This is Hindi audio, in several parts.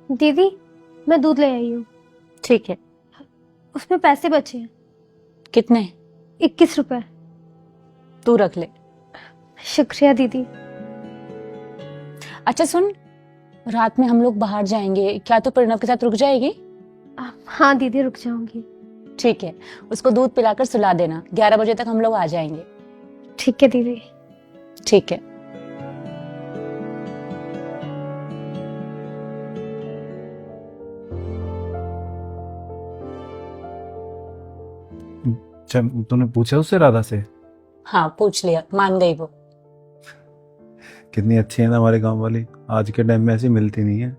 दीदी, मैं दूध ले आई हूँ। ठीक है। उसमें पैसे बचे हैं। कितने? 21 रुपए। तू रख ले। शुक्रिया दीदी। अच्छा सुन, रात में हम लोग बाहर जाएंगे, क्या तू प्रणव के साथ रुक जाएगी? हाँ दीदी, रुक जाऊंगी। ठीक है, उसको दूध पिलाकर सुला देना, 11 बजे तक हम लोग आ जाएंगे। ठीक है दीदी। ठीक है। अच्छा, तूने पूछा उससे, राधा से? हाँ पूछ लिया, मान गई वो। कितनी अच्छी है ना हमारे गांव वाली, आज के टाइम में ऐसी मिलती नहीं है।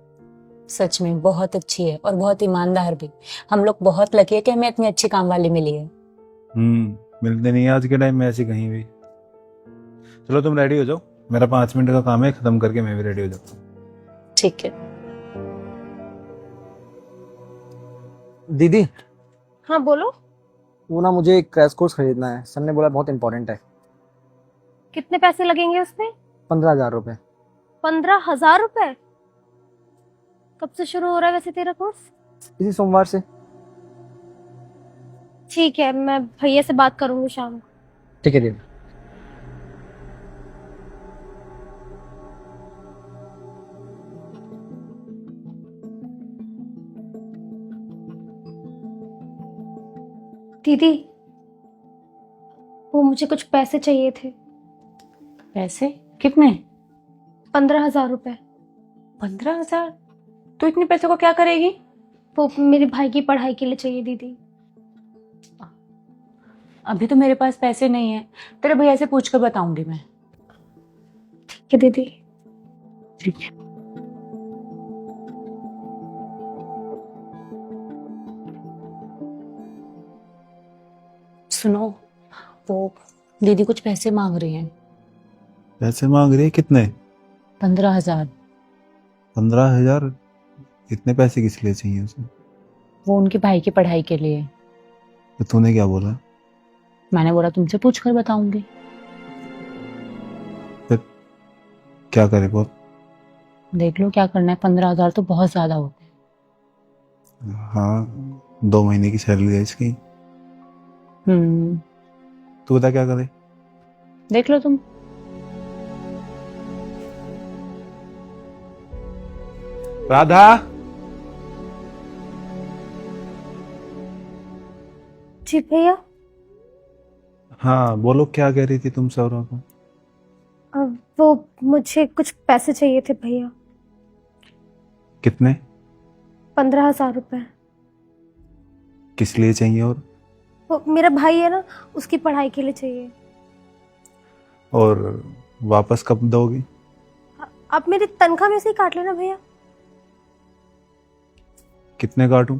सच में बहुत अच्छी है और बहुत ईमानदार भी। हम लोग बहुत लकी है कि हमें इतनी अच्छी काम वाली मिली है। मिलते नहीं है आज के टाइम में ऐसी कहीं भी। चलो तुम रेडी हो जाओ, मेरा 5 मिनट का काम है, खत्म करके मैं भी रेडी हो जाता हूँ। ठीक है। दीदी, हाँ बोलो। वो ना मुझे एक क्रैश कोर्स खरीदना है, सर ने बोला बहुत इंपॉर्टेंट है। कितने पैसे लगेंगे उसमें? 15,000 रुपए। 15,000 रुपए? कब से शुरू हो रहा है वैसे तेरा कोर्स? इसी सोमवार से। ठीक है, मैं भैया से बात करूंगी शाम को। ठीक है दीदी। दीदी, वो मुझे कुछ पैसे चाहिए थे। पैसे? कितने? 15,000 रुपए। 15,000? तू इतने पैसे को क्या करेगी? वो मेरे भाई की पढ़ाई के लिए चाहिए दीदी। अभी तो मेरे पास पैसे नहीं है, तेरे भैया से पूछ कर बताऊंगी मैं। ठीक है दीदी। ठीक है। सुनो, वो दीदी कुछ पैसे मांग रही हैं। पैसे मांग रही है? कितने? 15,000। 15,000? इतने पैसे किस लिए चाहिए उसे? वो उनके भाई की पढ़ाई के लिए। तो तूने क्या बोला? मैंने बोला तुमसे पूछ कर बताऊंगी। फिर क्या करे बोल? देख लो क्या करना है, 15,000 तो बहुत ज्यादा होते हैं। हाँ, 2 महीने की सैलरी है इसकी। तू बता क्या करे? देख लो तुम। राधा, जी भैया। हाँ बोलो, क्या कह रही थी तुम सौरभ को? वो मुझे कुछ पैसे चाहिए थे भैया। कितने? 15,000 रुपए। किस लिए चाहिए? और वो मेरा भाई है ना, उसकी पढ़ाई के लिए चाहिए। और वापस कब दोगी? आप मेरी तनख्वाह में से ही काट लेना भैया। कितने काटूं?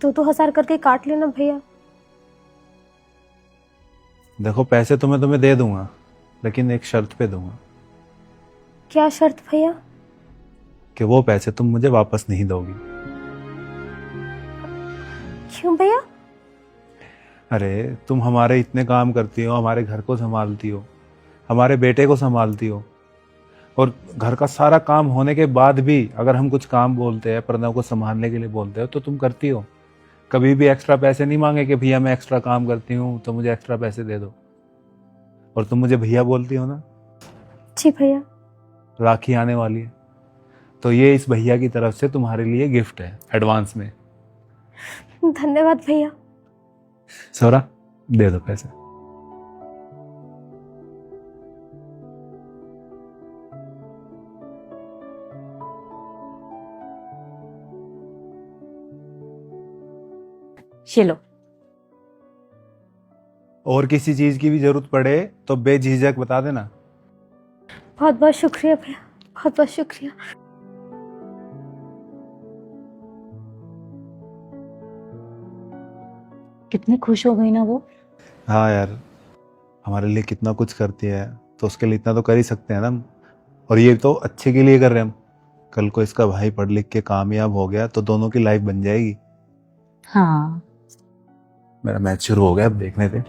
2-2 हजार करके काट लेना भैया। देखो, पैसे तो मैं तुम्हें दे दूंगा, लेकिन एक शर्त पे दूंगा। क्या शर्त भैया? कि वो पैसे तुम मुझे वापस नहीं दोगी। क्यों भैया? अरे तुम हमारे इतने काम करती हो, हमारे घर को संभालती हो, हमारे बेटे को संभालती हो, और घर का सारा काम होने के बाद भी अगर हम कुछ काम बोलते हैं, प्रणव को संभालने के लिए बोलते हो, तो तुम करती हो। कभी भी एक्स्ट्रा पैसे नहीं मांगे कि भैया मैं एक्स्ट्रा काम करती हूँ तो मुझे एक्स्ट्रा पैसे दे दो। और तुम मुझे भैया बोलती हो ना। जी भैया। राखी आने वाली है, तो ये इस भैया की तरफ से तुम्हारे लिए गिफ्ट है एडवांस में। धन्यवाद भैया। सौरा, दे दो पैसे। ये लो। और किसी चीज की भी जरूरत पड़े तो बेझिझक बता देना। बहुत बहुत शुक्रिया भैया, बहुत बहुत शुक्रिया। कितनी खुश हो गई ना वो। हाँ यार, हमारे लिए कितना कुछ करती है, तो उसके लिए इतना तो कर ही सकते हैं ना हम। और ये तो अच्छे के लिए कर रहे हैं हम। कल को इसका भाई पढ़ लिख के कामयाब हो गया तो दोनों की लाइफ बन जाएगी। हाँ। मेरा मैच शुरू हो गया, अब देखने दे।